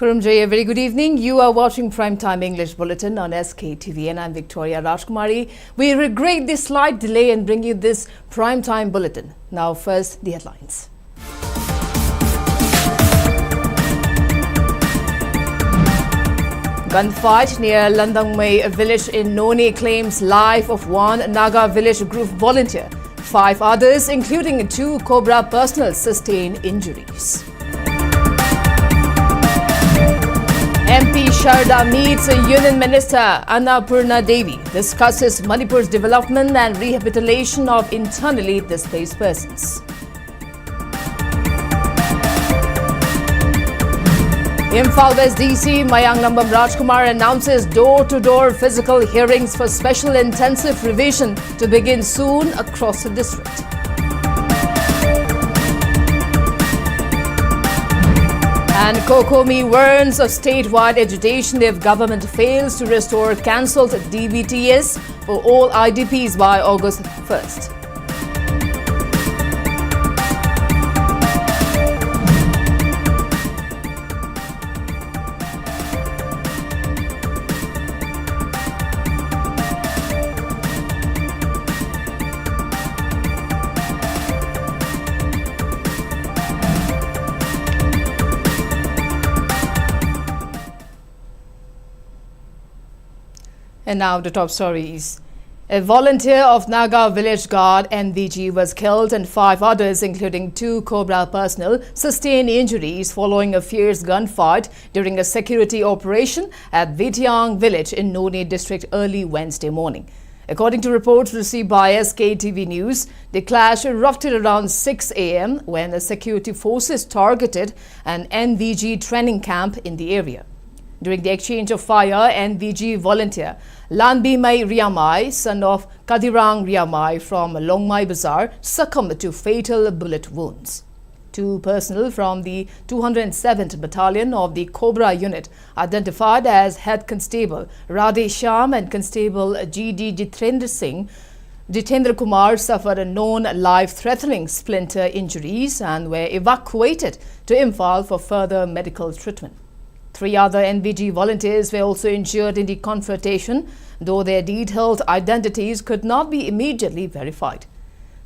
Kurumjay, a very good evening. You are watching Primetime English Bulletin on Sktv'S and I'm Victoria Rajkumari. We regret this slight delay in bringing you this Primetime Bulletin. Now first, the headlines. Gunfight near Landangmai village in Noney claims life of one Naga village group volunteer. 5 others, including 2 Cobra personnel, sustain injuries. MP Sharda meets Union Minister Annapurna Devi, discusses Manipur's development and rehabilitation of internally displaced persons. Imphal West DC Mayanglambam Rajkumar announces door-to-door physical hearings for special intensive revision to begin soon across the district. And Kokomi warns of statewide agitation if government fails to restore cancelled DBTS for all IDPs by August 1st. And now the top stories. A volunteer of Naga Village Guard NVG was killed and 5 others, including 2 Cobra personnel, sustained injuries following a fierce gunfight during a security operation at Vitiang village in Noney district early Wednesday morning. According to reports received by SKTV News, the clash erupted around 6 a.m. when the security forces targeted an NVG training camp in the area. During the exchange of fire, NVG volunteer Lanbimai Riamai, son of Kadirang Riamai from Longmai Bazaar, succumbed to fatal bullet wounds. 2 personnel from the 207th Battalion of the Cobra unit, identified as Head Constable Radhe Shyam and Constable G.D. Jitendra Kumar, suffered a known life-threatening splinter injuries and were evacuated to Imphal for further medical treatment. 3 other NVG volunteers were also injured in the confrontation, though their detailed identities could not be immediately verified.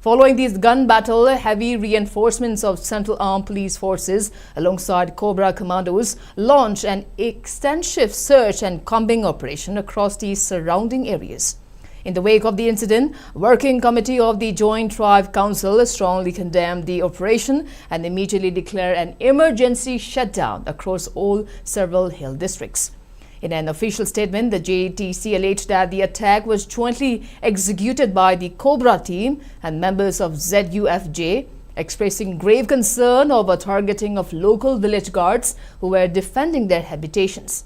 Following this gun battle, heavy reinforcements of Central Armed Police Forces alongside Cobra commandos launched an extensive search and combing operation across the surrounding areas. In the wake of the incident, Working Committee of the Joint Tribe Council strongly condemned the operation and immediately declared an emergency shutdown across all several hill districts. In an official statement, the JTC alleged that the attack was jointly executed by the Cobra team and members of ZUFJ, expressing grave concern over targeting of local village guards who were defending their habitations.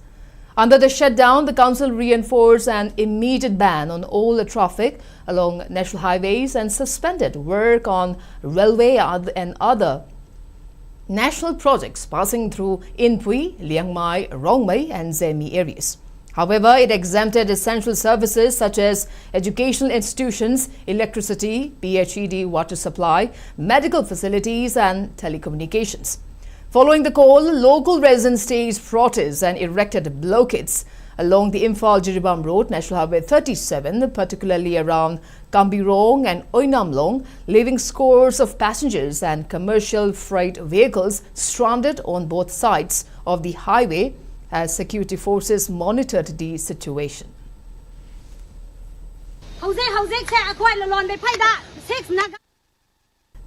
Under the shutdown, the council reinforced an immediate ban on all the traffic along national highways and suspended work on railway and other national projects passing through Inpui, Liangmai, Rongmei and Zemi areas. However, it exempted essential services such as educational institutions, electricity, PHED water supply, medical facilities and telecommunications. Following the call, local residents staged protests and erected blockades along the Imphal-Jiribam Road, National Highway 37, particularly around Kambirong and Oinamlong, leaving scores of passengers and commercial freight vehicles stranded on both sides of the highway as security forces monitored the situation.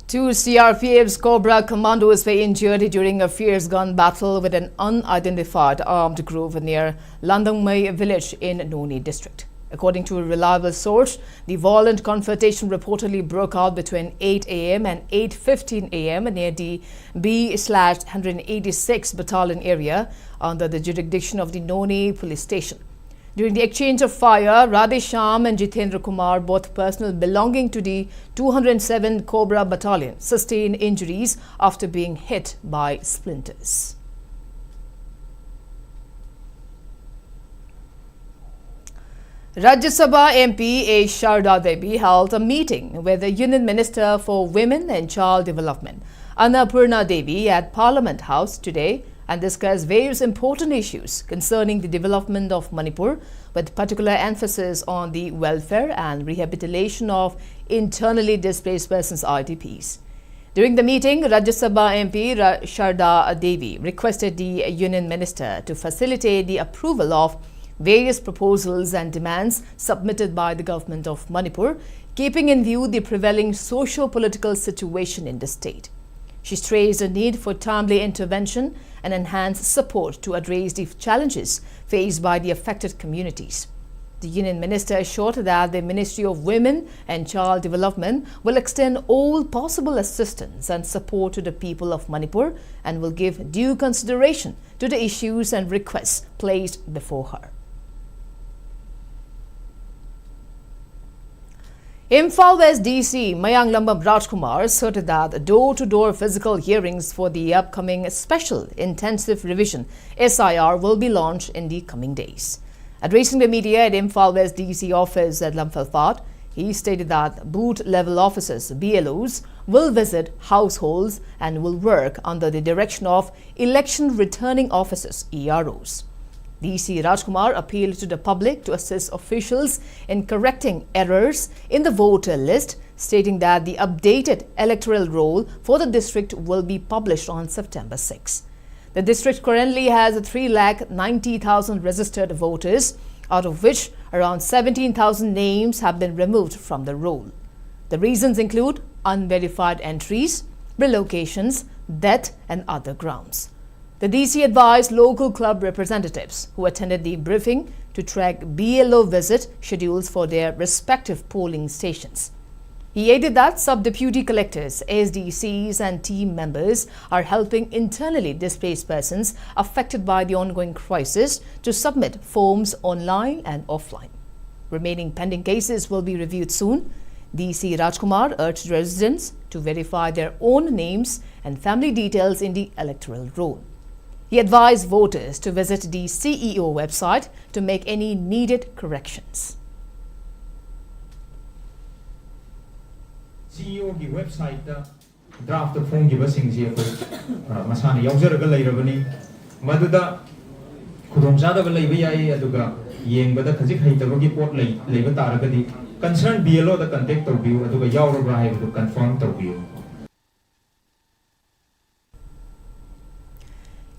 2 CRPF's Cobra commandos were injured during a fierce gun battle with an unidentified armed group near Landangmai village in Noney district. According to a reliable source, the violent confrontation reportedly broke out between 8 a.m. and 8:15 a.m. near the B/186 battalion area under the jurisdiction of the Noney police station. During the exchange of fire, Radhe Shyam and Jitendra Kumar, both personnel belonging to the 207 Cobra Battalion, sustained injuries after being hit by splinters. Rajya Sabha MP A. Sharda Devi held a meeting with the Union Minister for Women and Child Development, Annapurna Devi, at Parliament House today and discuss various important issues concerning the development of Manipur, with particular emphasis on the welfare and rehabilitation of internally displaced persons IDPs. During the meeting, Rajya Sabha MP Sharda Devi requested the Union Minister to facilitate the approval of various proposals and demands submitted by the government of Manipur, keeping in view the prevailing socio-political situation in the state. She stressed the need for timely intervention and enhanced support to address the challenges faced by the affected communities. The Union Minister assured that the Ministry of Women and Child Development will extend all possible assistance and support to the people of Manipur and will give due consideration to the issues and requests placed before her. Imphal West DC Mayanglambam Rajkumar asserted that door-to-door physical hearings for the upcoming Special Intensive Revision SIR will be launched in the coming days. Addressing the media at Imphal West DC office at Lamphal, he stated that booth-level officers, BLOs, will visit households and will work under the direction of election returning officers, EROs. DC Rajkumar appealed to the public to assist officials in correcting errors in the voter list, stating that the updated electoral roll for the district will be published on September 6. The district currently has 3,90,000 registered voters, out of which around 17,000 names have been removed from the roll. The reasons include unverified entries, relocations, death and other grounds. The DC advised local club representatives who attended the briefing to track BLO visit schedules for their respective polling stations. He added that sub-deputy collectors, SDCs and team members are helping internally displaced persons affected by the ongoing crisis to submit forms online and offline. Remaining pending cases will be reviewed soon. DC Rajkumar urged residents to verify their own names and family details in the electoral roll. He advised voters to visit the CEO website to make any needed corrections. CEO की website दा draft form की busing जी कोई मसाने याउजर अगर लाइरबनी मधुदा खुदोंचादा बल्लाई भी आई अदुगा Young बदा खजिक है तब की पोर्ट लाई बता रहा कदी concern BLO दा contact तो बियो अदुगा याउर रहा है तो confirm तो बियो.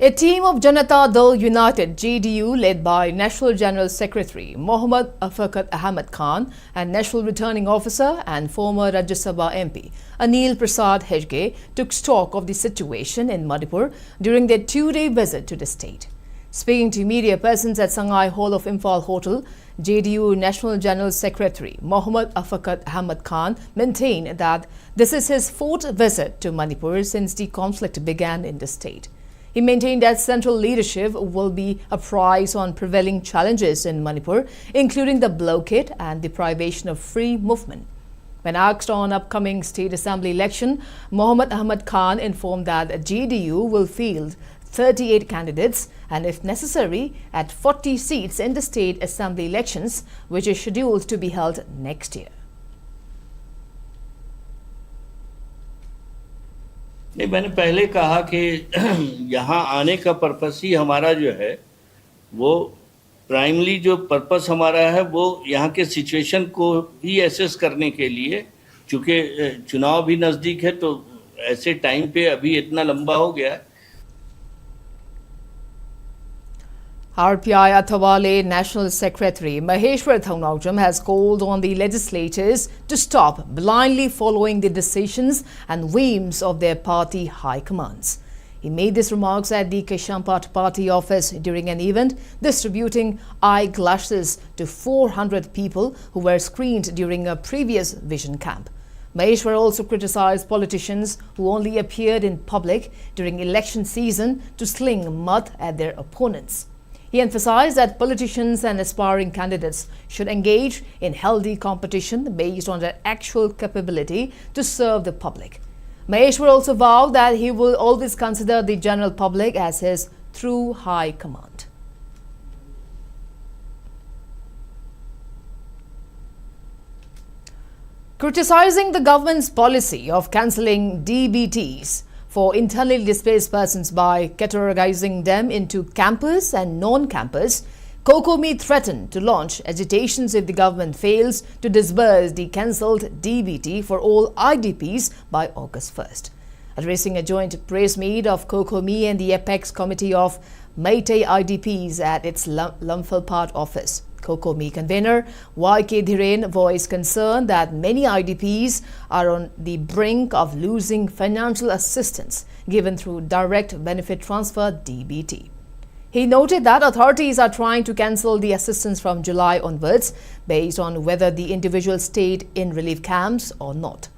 A team of Janata Dal United JDU led by National General Secretary Mohammad Afakat Ahmed Khan and National Returning Officer and former Rajya Sabha MP Anil Prasad Hegde took stock of the situation in Manipur during their two-day visit to the state. Speaking to media persons at Sangai Hall of Imphal Hotel, JDU National General Secretary Mohammad Afakat Ahmed Khan maintained that this is his fourth visit to Manipur since the conflict began in the state. He maintained that central leadership will be apprised on prevailing challenges in Manipur, including the blockade and deprivation of free movement. When asked on upcoming state assembly election, Mohammad Ahmed Khan informed that JDU will field 38 candidates and, if necessary, at 40 seats in the state assembly elections, which is scheduled to be held next year. नहीं, मैंने पहले कहा कि यहाँ आने का purpose ही हमारा जो है वो प्राइमरी जो पर्पस हमारा है वो यहाँ के सिचुएशन को भी एसेस करने के लिए, चूँकि चुनाव भी नज़दीक है तो ऐसे टाइम पे अभी इतना लंबा हो गया है. RPI Athawale National Secretary Maheshwar Thaunawjam has called on the legislators to stop blindly following the decisions and whims of their party high commands. He made these remarks at the Keshampat party office during an event distributing eyeglasses to 400 people who were screened during a previous vision camp. Maheshwar also criticized politicians who only appeared in public during election season to sling mud at their opponents. He emphasized that politicians and aspiring candidates should engage in healthy competition based on their actual capability to serve the public. Maheshwar also vowed that he will always consider the general public as his true high command. Criticizing the government's policy of cancelling DBTs, for internally displaced persons by categorizing them into campus and non-campus, COCOMI threatened to launch agitations if the government fails to disburse the cancelled DBT for all IDPs by August 1st. Addressing a joint press meet of COCOMI and the Apex Committee of Meitei IDPs at its Imphal Part office, COCOMI convener YK Dhiren voiced concern that many IDPs are on the brink of losing financial assistance given through direct benefit transfer DBT. He noted that authorities are trying to cancel the assistance from July onwards based on whether the individual stayed in relief camps or not.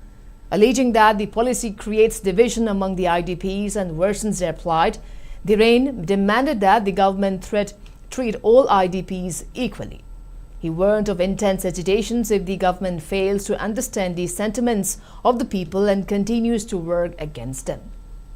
Alleging that the policy creates division among the IDPs and worsens their plight, Dhiren demanded that the government treat all IDPs equally. He warned of intense agitations if the government fails to understand the sentiments of the people and continues to work against them.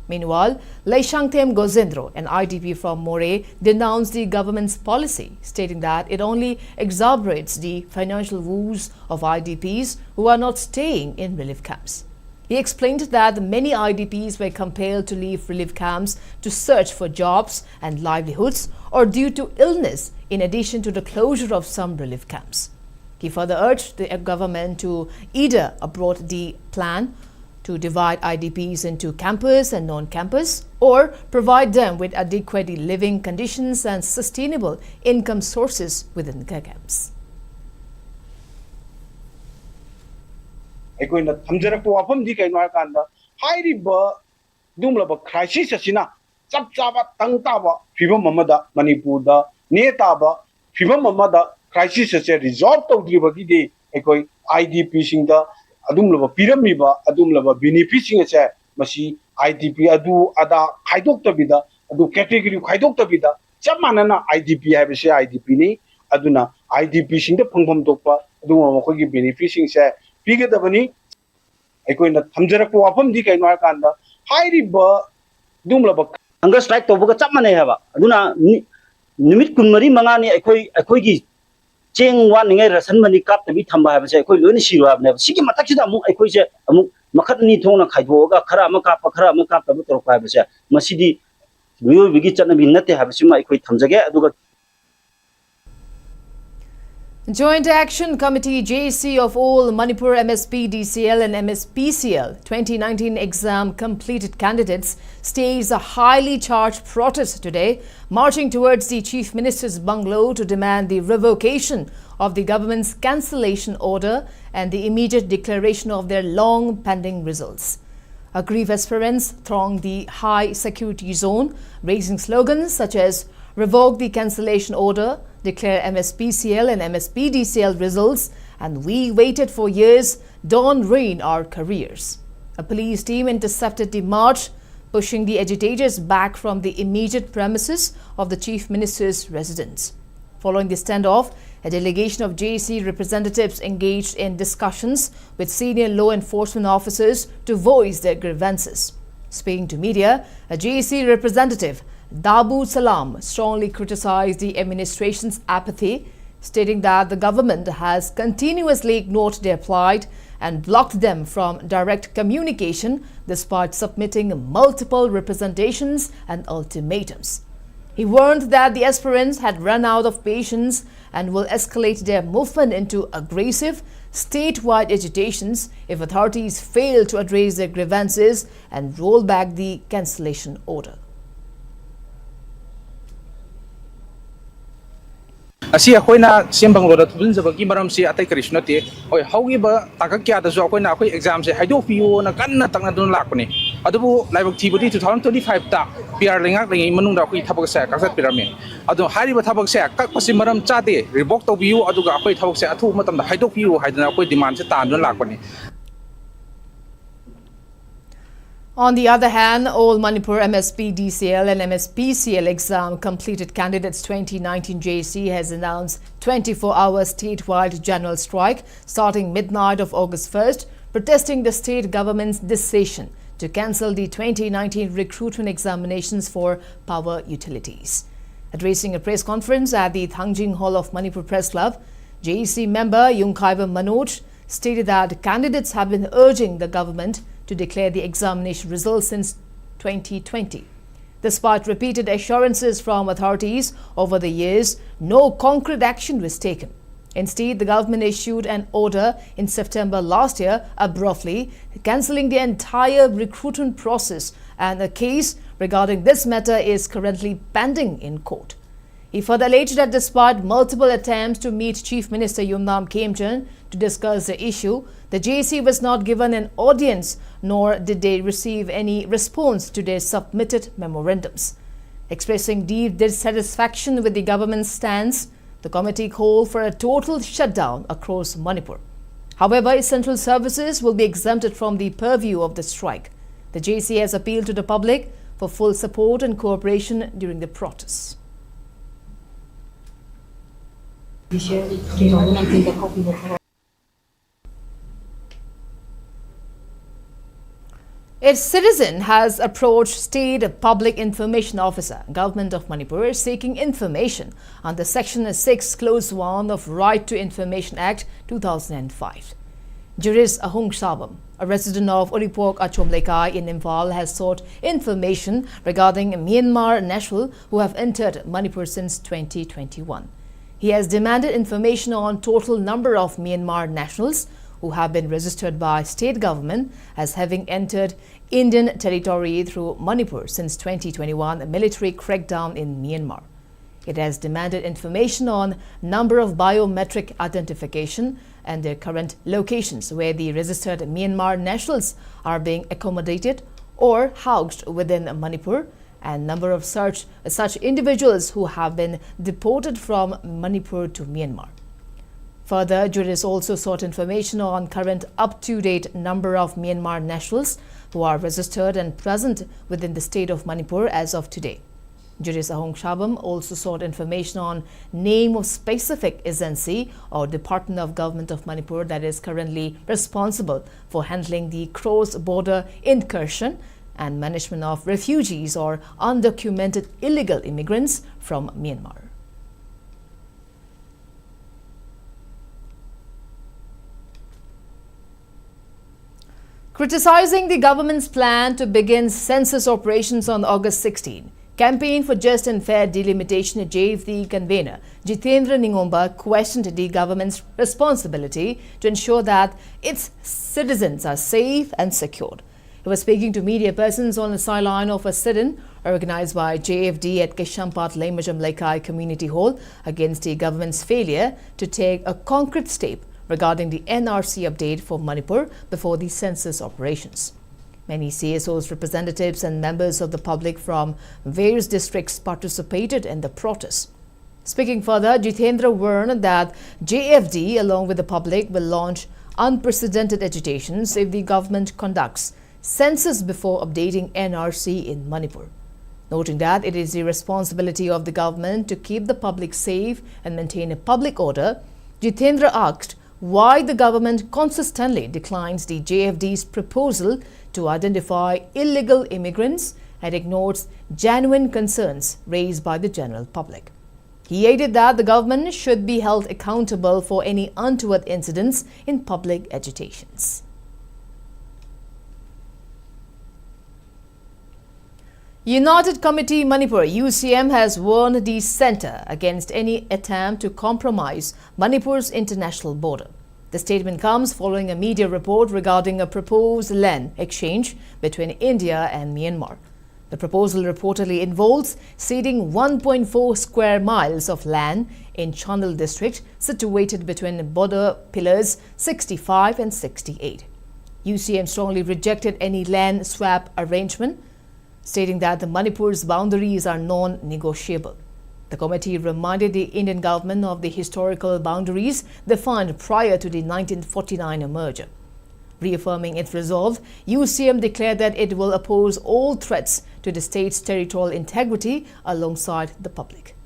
Meanwhile, Leishangthem Gozendro, an IDP from More, denounced the government's policy, stating that it only exacerbates the financial woes of IDPs who are not staying in relief camps. He explained that many IDPs were compelled to leave relief camps to search for jobs and livelihoods or due to illness, in addition to the closure of some relief camps. He further urged the government to either abort the plan to divide IDPs into campus and non-campus, or provide them with adequate living conditions and sustainable income sources within the camps. ꯑꯩꯈꯣꯏꯅ ꯊꯝꯖꯔꯛꯄ ꯋꯥꯐꯝꯗꯤ ꯀꯩꯅꯣ ꯍꯥꯏꯔꯀꯥꯟꯗ ꯍꯥꯏꯔꯤꯕ ꯑꯗꯨꯒꯨꯝꯂꯕ crisis ꯑꯁꯤꯅ ꯆꯞ ꯆꯥꯕ ꯇꯪ ꯇꯥꯕ ꯐꯤꯕꯝ ꯑꯃꯗ ꯃꯅꯤꯄꯨꯔꯗ ꯅꯦ ꯇꯥꯕ ꯐꯤꯕꯝ ꯑꯃꯗ ꯈ꯭ꯔꯥꯏꯁꯤꯁ ꯑꯁꯦ ꯔꯤꯖꯣꯜꯕ ꯇꯧꯗ꯭ꯔꯤꯕꯒꯤꯗꯤ ꯑꯩꯈꯣꯏ IDPꯁꯤꯡꯗ ꯑꯗꯨꯝꯂꯕ ꯄꯤꯔꯝꯃꯤꯕ ꯑꯗꯨꯝꯂꯕ ꯕꯦꯅꯤꯐꯤꯠꯁꯤꯡ ꯑꯁꯦ ꯃꯁꯤ IDP ꯑꯗꯨ ꯑꯗꯥ ꯈꯥꯏꯗꯣꯛꯇꯕꯤꯗ ꯑꯗꯨ ꯀꯦꯇꯦꯒꯣꯔꯤ ꯈꯥꯏꯗꯣꯛꯇꯕꯤꯗ ꯆꯞ ꯃꯥꯟꯅꯅ IDP ꯍꯥꯏꯕꯁꯦ IDPꯅꯤ ꯑꯗꯨꯅ IDPꯁꯤꯡꯗ ꯐꯪꯐꯝ ꯊꯣꯛꯄ ꯑꯗꯨꯒꯨꯝꯕ ꯃꯈꯣꯏꯒꯤ ꯕꯦꯅꯤꯐꯤꯠꯁꯤꯡꯁꯦ ꯄꯤꯒꯗꯕꯅꯤ ꯑꯩꯈꯣꯏꯅ ꯊꯝꯖꯔꯛꯄ ꯋꯥꯐꯝꯗꯤ ꯀꯩꯅꯣ ꯍꯥꯏꯔꯀꯥꯟꯗ ꯍꯥꯏꯔꯤꯕ ꯑꯗꯨꯝꯂꯕ ꯍꯪꯒꯔ ꯁ꯭ꯇ꯭ꯔꯥꯏꯛ ꯇꯧꯕꯒ ꯆꯞ ꯃꯥꯟꯅꯩ ꯍꯥꯏꯕ ꯑꯗꯨꯅ ꯅꯨꯃꯤꯠ 24 ꯃꯉꯥꯅꯤ ꯑꯩꯈꯣꯏꯒꯤ ꯆꯦꯡ ꯋꯥꯠꯅꯤꯡꯉꯥꯏ ꯔꯁꯟ ꯃꯅꯤ ꯀꯥꯞꯇꯕꯤ ꯊꯝꯕ ꯍꯥꯏꯕꯁꯦ ꯑꯩꯈꯣꯏ ꯂꯣꯏꯅ ꯁꯤꯔꯣ ꯍꯥꯏꯕꯅꯦꯕ ꯁꯤꯒꯤ ꯃꯊꯛꯁꯤꯗ ꯑꯃꯨꯛ ꯑꯩꯈꯣꯏꯁꯦ ꯑꯃꯨꯛ ꯃꯈꯠ ꯑꯅꯤ ꯊꯣꯛꯅ ꯈꯥꯏꯗꯣꯛꯑꯒ ꯈꯔ ꯑꯃ ꯀꯥꯞꯄ ꯈꯔ ꯑꯃ ꯀꯥꯞꯇꯕ ꯇꯧꯔꯛꯄ ꯍꯥꯏꯕꯁꯦ ꯃꯁꯤꯗꯤ ꯃꯤꯑꯣꯏꯕꯒꯤ ꯆꯠꯅꯕꯤ ꯅꯠꯇꯦ ꯍꯥꯏꯕꯁꯤꯃ ꯑꯩꯈꯣꯏ ꯊꯝꯖꯒꯦ ꯑꯗꯨꯒ Joint Action Committee JC of all Manipur MSP DCL and MSPCL 2019 exam completed candidates staged a highly charged protest today, marching towards the Chief Minister's bungalow to demand the revocation of the government's cancellation order and the immediate declaration of their long pending results. Aggrieved aspirants thronged the high security zone, raising slogans such as "Revoke the cancellation order," "Declare MSPCL and MSPDCL results," and "We waited for years, don't ruin our careers." A police team intercepted the march, pushing the agitators back from the immediate premises of the Chief Minister's residence. Following the standoff, a delegation of JC representatives engaged in discussions with senior law enforcement officers to voice their grievances. Speaking to media, a JC representative, Dabu Salam, strongly criticized the administration's apathy, stating that the government has continuously ignored their plight and blocked them from direct communication despite submitting multiple representations and ultimatums. He warned that the aspirants had run out of patience and will escalate their movement into aggressive, statewide agitations if authorities fail to address their grievances and roll back the cancellation order. Asi akoina sembang loda thubin zabagi maram si atai krishna te oi haugi ba takak kya da jo akoina akoi exam se haido piu na kan na takna dun lakpani adubu laibok thibudi 2025 ta PR lengak lengi manung da akoi thabak se kaksat pirame adu hari ba thabak se kak pasi maram cha de revoke to biu aduga akoi thabak se athu matam da haido piu haidana akoi demand se tan dun lakpani. On the other hand, all Manipur MSP DCL and MSPCL exam completed candidates 2019 JC has announced 24-hour statewide general strike starting midnight of August 1st, protesting the state government's decision to cancel the 2019 recruitment examinations for power utilities. Addressing a press conference at the Thangjing Hall of Manipur Press Club, JC member Yungkaiva Manoj stated that candidates have been urging the government to declare the examination results since 2020. Despite repeated assurances from authorities over the years, no concrete action was taken. Instead, the government issued an order in September last year, abruptly cancelling the entire recruitment process, and a case regarding this matter is currently pending in court. He further alleged that despite multiple attempts to meet Chief Minister Yumnam Khemchand to discuss the issue, the JC was not given an audience, nor did they receive any response to their submitted memorandums. Expressing deep dissatisfaction with the government's stance, the committee called for a total shutdown across Manipur. However, essential services will be exempted from the purview of the strike. The JC has appealed to the public for full support and cooperation during the protests. A citizen has approached State Public Information Officer, Government of Manipur, seeking information under Section 6, Clause 1 of Right to Information Act 2005. Juris Ahung Sabam, a resident of Uripok Achomlekai in Imphal, has sought information regarding Myanmar nationals who have entered Manipur since 2021. He has demanded information on total number of Myanmar nationals who have been registered by state government as having entered Indian territory through Manipur since 2021, a military crackdown in Myanmar. It has demanded information on number of biometric identification and their current locations where the registered Myanmar nationals are being accommodated or housed within Manipur, and number of such individuals who have been deported from Manipur to Myanmar. Further, juries also sought information on current up-to-date number of Myanmar nationals who are registered and present within the state of Manipur as of today. Juris Ahung Shabam also sought information on name of specific agency or department of government of Manipur that is currently responsible for handling the cross-border incursion and management of refugees or undocumented illegal immigrants from Myanmar. Criticizing the government's plan to begin census operations on August 16, Campaign for Just and Fair Delimitation JFD convener Jitendra Ningomba questioned the government's responsibility to ensure that its citizens are safe and secured. He was speaking to media persons on the sideline of a sit-in organized by JFD at Keshampat Lemajam Laikai Community Hall against the government's failure to take a concrete step regarding the NRC update for Manipur before the census operations. Many CSOs, representatives and members of the public from various districts participated in the protests. Speaking further, Jitendra warned that JFD, along with the public, will launch unprecedented agitations if the government conducts census before updating NRC in Manipur. Noting that it is the responsibility of the government to keep the public safe and maintain a public order, Jitendra asked why the government consistently declines the JFD's proposal to identify illegal immigrants and ignores genuine concerns raised by the general public. He added that the government should be held accountable for any untoward incidents in public agitations. United Committee Manipur UCM has warned the centre against any attempt to compromise Manipur's international border. The statement comes following a media report regarding a proposed land exchange between India and Myanmar. The proposal reportedly involves ceding 1.4 square miles of land in Chandal district situated between border pillars 65 and 68. UCM strongly rejected any land swap arrangement, stating that the Manipur's boundaries are non-negotiable. The committee reminded the Indian government of the historical boundaries defined prior to the 1949 merger. Reaffirming its resolve, UCM declared that it will oppose all threats to the state's territorial integrity alongside the public.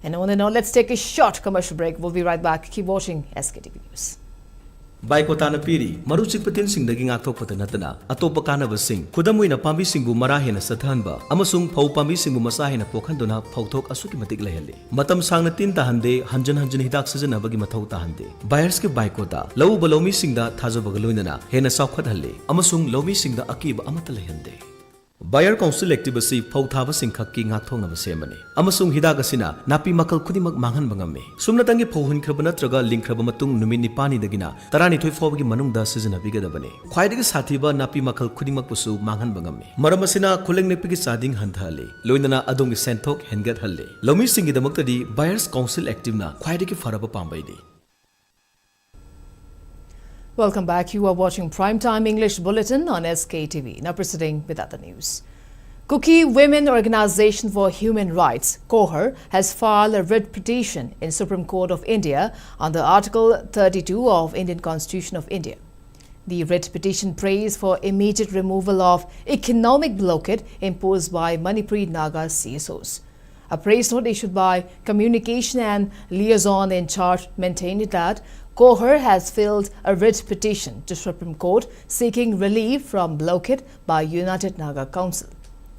And on and on, let's take a short commercial break. We'll be right back. Keep watching SKTV News. Baikotana Piri, Maruchik Patin Sing the Gingak Topatanatana, Atopakana Sing, Kudamuina Pambi Singu Marahina Satanba, Amasung Pau Pambi Singu Masahina Pokanduna, Pautok Asukimatic Lehele. Matam Sangnatin Tahande, Hanjan Hidak Season Abagi Matau Tahande. Bayerski Baikota, Low Balomi Sing the Tazabagaluna, Hena Saukat Hale, Amasung Lomi Sing the Akib Amatalehende. Bayer Council activity Pauthava Singkaki Naktong Semani. Amasung Hidagasina, Napi Makal Kudimak Mangan Bangame. Sumnatangi Pohun Krabanatraga, Link Krabamatung, Numini Pani Dagina, Tarani Toyfogi Manunda season of Bigadabane. Quaidigi Satiba, Napi Makal Kudimak Pusu, Mangan Bangame. Maramasina, Kuling Nepiki Sading Hantale, Loinana Adungi Sentok, Hengat Hale. Lomi Singi the Muktadi, Bayers Council activena, Quaidigi Faraba Pambaidi. Welcome back. You are watching Primetime English Bulletin on SKTV. Now proceeding with other news. Kuki Women Organization for Human Rights, KOHR, has filed a writ petition in Supreme Court of India under Article 32 of Indian Constitution of India. The writ petition prays for immediate removal of economic blockade imposed by Manipuri Naga CSOs. A praise note issued by Communication and Liaison in Charge maintained that KOHR has filed a writ petition to Supreme Court seeking relief from blockade by United Naga Council.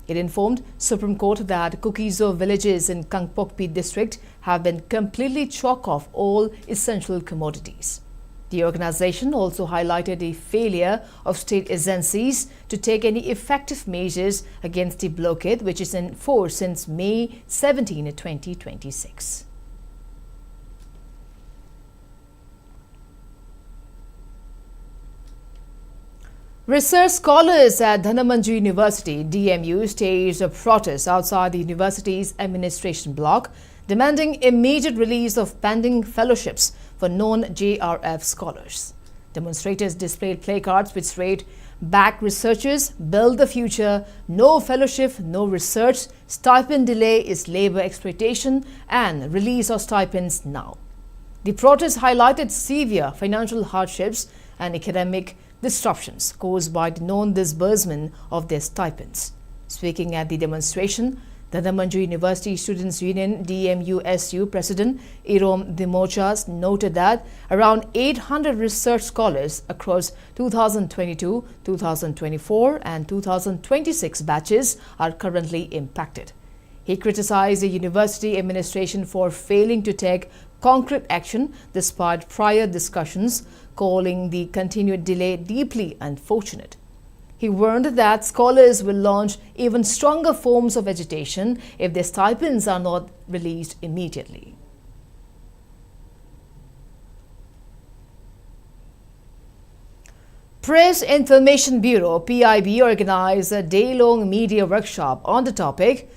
It informed Supreme Court that Kukizo villages in Kangpokpi district have been completely choked off all essential commodities. The organization also highlighted the failure of state agencies to take any effective measures against the blockade, which is in force since May 17, 2026. Research scholars at Dhanamandri University, DMU, staged a protest outside the university's administration block, demanding immediate release of pending fellowships for non-JRF scholars. Demonstrators displayed placards which read, "Back researchers, build the future, no fellowship, no research, stipend delay is labor exploitation, and release of stipends now." The protest highlighted severe financial hardships and academic disruptions caused by the non-disbursement of their stipends. Speaking at the demonstration, the Dhanamandri University Students' Union DMUSU President Irom Dimochas noted that around 800 research scholars across 2022, 2024 and 2026 batches are currently impacted. He criticized the university administration for failing to take concrete action despite prior discussions, calling the continued delay deeply unfortunate. He warned that scholars will launch even stronger forms of agitation if their stipends are not released immediately. Press Information Bureau (PIB) organized a day-long media workshop on the topic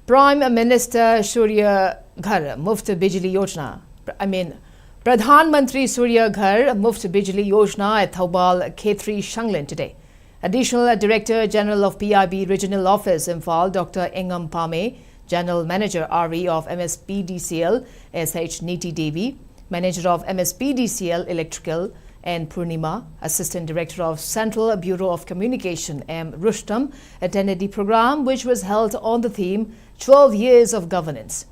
Prime Minister Surya Ghar Muft Bijli Yojana. Pradhan Mantri Surya Ghar Muft Bijli Yojana at Thoubal Khetri Shanglin today. Additional Director General of PIB Regional Office Imphal, Dr. Engam Pame, General Manager RE of MSPDCL SH Niti Devi, Manager of MSPDCL Electrical N. Purnima, Assistant Director of Central Bureau of Communication M. Rustam attended the program, which was held on the theme 12 Years of Governance.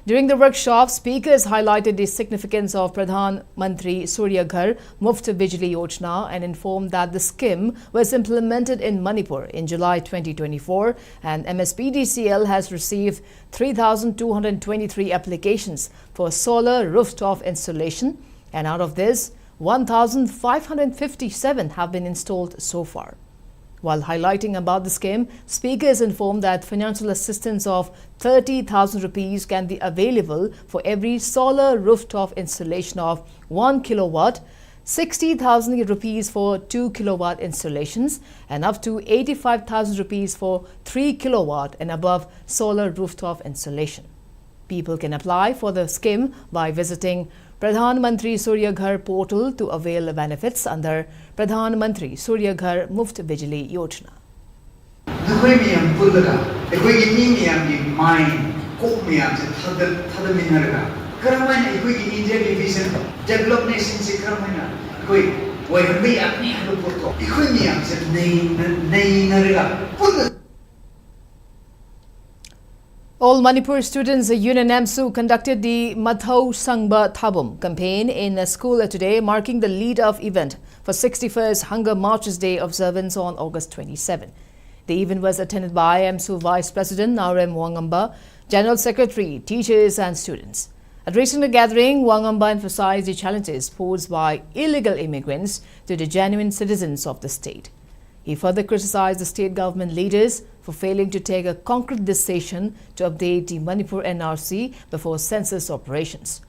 During the workshop, speakers highlighted the significance of Pradhan Mantri Surya Ghar Muft Bijli Yojana and informed that the scheme was implemented in Manipur in July 2024 and MSPDCL has received 3,223 applications for solar rooftop installation, and out of this, 1,557 have been installed so far. While highlighting about the scheme, speakers informed that financial assistance of 30,000 rupees can be available for every solar rooftop installation of 1 kilowatt, 60,000 rupees for 2 kilowatt installations, and up to 85,000 rupees for 3 kilowatt and above solar rooftop installation. People can apply for the scheme by visiting Pradhan Mantri Surya Ghar portal to avail benefits under Pradhan Mantri Surya Ghar Muft Bijli Yojana. All Manipur Students Union AMSU conducted the Mathau Sangba Thabum campaign in a school today, marking the lead-off event for 61st Hunger Marches Day observance on August 27. The event was attended by AMSU Vice President Narem Wangamba, General Secretary, teachers and students. Addressing the gathering, Wangamba emphasized the challenges posed by illegal immigrants to the genuine citizens of the state. He further criticized the state government leaders for failing to take a concrete decision to update the Manipur NRC before census operations.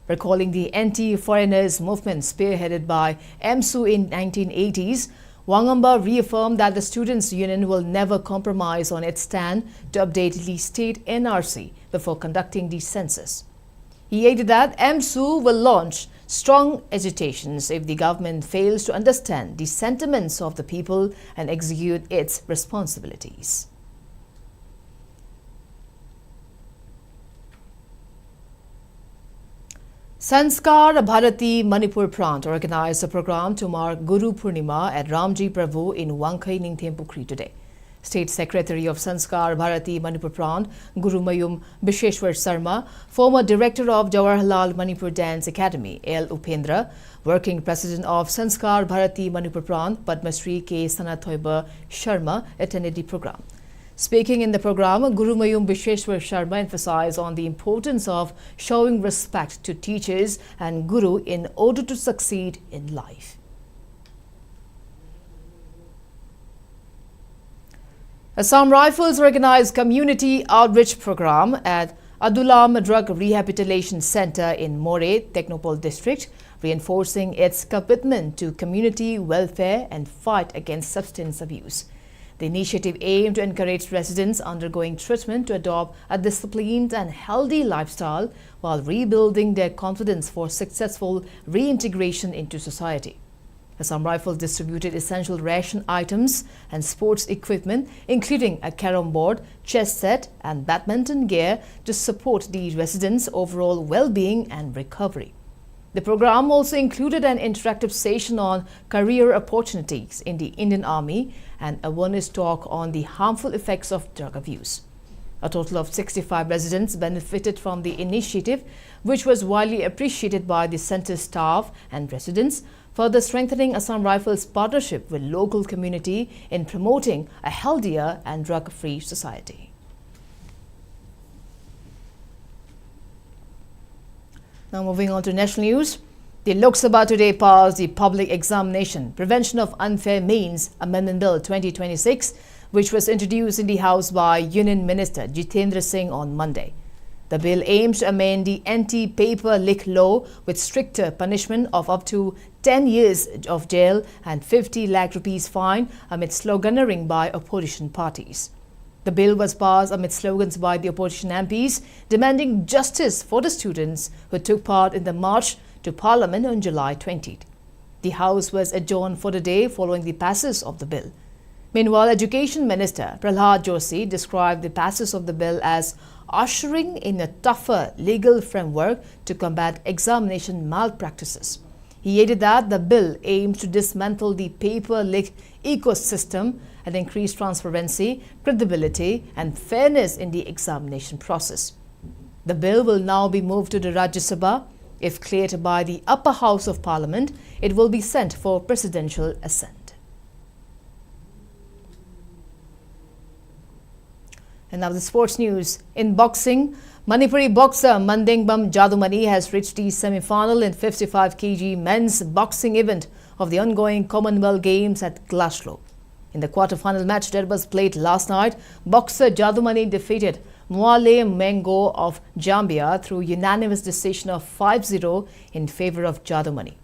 Recalling the anti-foreigners movement spearheaded by AMSU in 1980s, Wangamba reaffirmed that the Students' Union will never compromise on its stand to update the state NRC before conducting the census. He added that AMSU will launch strong agitations if the government fails to understand the sentiments of the people and execute its responsibilities. Sanskar Bharati Manipur Prant organized a program to mark Guru Purnima at Ramji Prabhu in Wangkai Ningthempukri today. State Secretary of Sanskar Bharati Manipur Prant, Guru Mayum Bisheshwar Sarma, former Director of Jawaharlal Manipur Dance Academy, L. Upendra, Working President of Sanskar Bharati Manipur Prant, Padma Shri K. Sanathoiba Sharma, attended the program. Speaking in the program, Guru Mayum Bisheshwar Sharma emphasized on the importance of showing respect to teachers and Guru in order to succeed in life. Assam Rifles organized community outreach program at Adulam Drug Rehabilitation Center in More, Technopole district, reinforcing its commitment to community welfare and fight against substance abuse. The initiative aimed to encourage residents undergoing treatment to adopt a disciplined and healthy lifestyle while rebuilding their confidence for successful reintegration into society. Assam Rifles distributed essential ration items and sports equipment, including a carom board, chess set, and badminton gear to support the residents' overall well-being and recovery. The program also included an interactive session on career opportunities in the Indian Army and awareness talk on the harmful effects of drug abuse. A total of 65 residents benefited from the initiative, which was widely appreciated by the center staff and residents, further strengthening Assam Rifles' partnership with local community in promoting a healthier and drug-free society. Now moving on to national news. The Lok Sabha today passed the Public Examination Prevention of Unfair Means Amendment Bill 2026, which was introduced in the House by Union Minister Jitendra Singh on Monday. The bill aims to amend the anti-paper lick law with stricter punishment of up to 10 years of jail and 50 lakh rupees fine amid sloganeering by opposition parties. The bill was passed amid slogans by the opposition MPs demanding justice for the students who took part in the march to Parliament on July 20th. The House was adjourned for the day following the passage of the bill. Meanwhile, Education Minister Prahlad Joshi described the passage of the bill as ushering in a tougher legal framework to combat examination malpractices. He added that the bill aims to dismantle the paper lick ecosystem and increase transparency, credibility and fairness in the examination process. The bill will now be moved to the Rajya Sabha. If cleared by the upper house of Parliament, it will be sent for presidential assent. And now the sports news. In boxing, Manipuri boxer Mandingbam Jadumani has reached the semi-final in 55 kg men's boxing event of the ongoing Commonwealth Games at Glasgow. In the quarter-final match that was played last night, boxer Jadumani defeated Mwale Mengo of Zambia through unanimous decision of 5-0 in favor of Jadumani.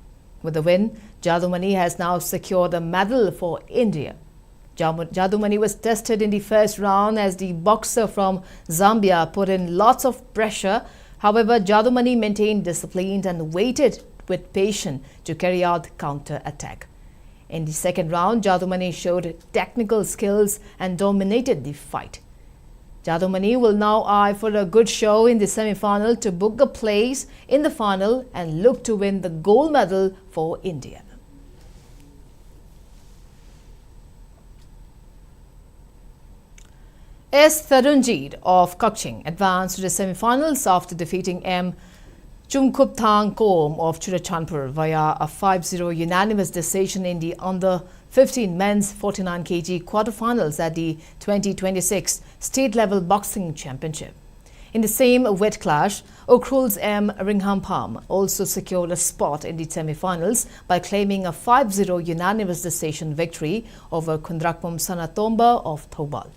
With the win, Jadumani has now secured a medal for India. Jadumani was tested in the first round as the boxer from Zambia put in lots of pressure. However, Jadumani maintained discipline and waited with patience to carry out counter-attack. In the second round, Jadumani showed technical skills and dominated the fight. Jadumani will now eye for a good show in the semi-final to book a place in the final and look to win the gold medal for India. S. Tharunjit of Kaching advanced to the semi-finals after defeating M. Chumkupthang Kom of Churachandpur via a 5-0 unanimous decision in the under-15 men's 49 kg quarterfinals at the 2026 state-level boxing championship. In the same weight clash, Ukhrul's M. Ringhampam also secured a spot in the semi-finals by claiming a 5-0 unanimous decision victory over Kundrakpum Sanatomba of Thobal.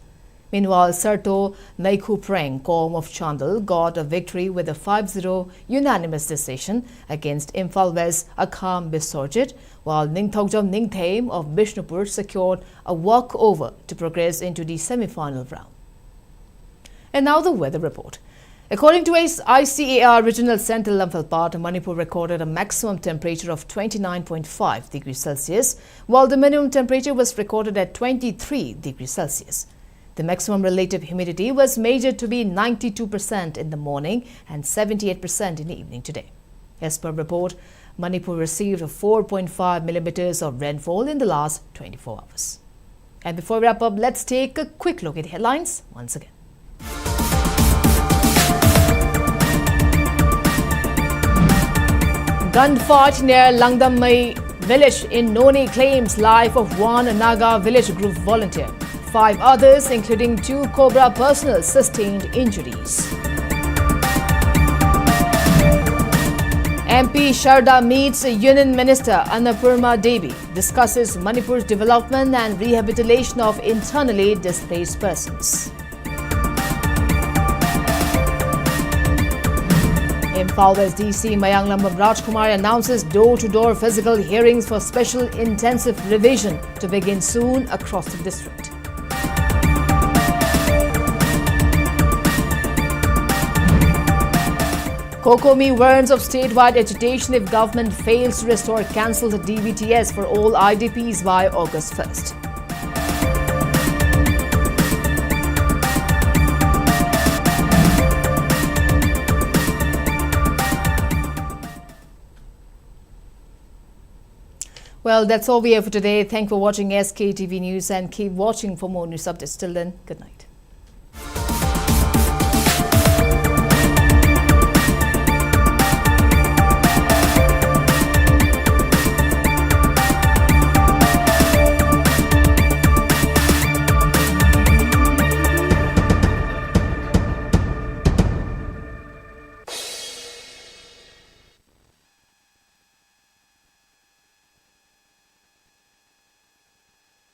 Meanwhile, Sarto Naikupreng Kom of Chandal got a victory with a 5-0 unanimous decision against Imphal West Akham Bisorjit, while Ningthogjam Ningthaim of Bishnupur secured a walkover to progress into the semi-final round. And now the weather report. According to ICAR Regional Centre Lamphal, Manipur recorded a maximum temperature of 29.5 degrees Celsius, while the minimum temperature was recorded at 23 degrees Celsius. The maximum relative humidity was measured to be 92% in the morning and 78% in the evening today. As per report, Manipur received 4.5 millimeters of rainfall in the last 24 hours. And before we wrap up, let's take a quick look at headlines once again. Gunfight near Langdammai village in Noney claims life of one Naga village group volunteer. 5 others, including 2 Cobra personnel, sustained injuries. MP Sharda meets Union Minister Annapurna Devi, discusses Manipur's development and rehabilitation of internally displaced persons. Imphal West DC Mayanglam Rajkumar announces door-to-door physical hearings for special intensive revision to begin soon across the district. Kokomi warns of statewide agitation if government fails to restore cancelled DBTS for all IDPs by August 1st. Well, that's all we have for today. Thanks for watching SKTV News and keep watching for more news updates. Till then, good night.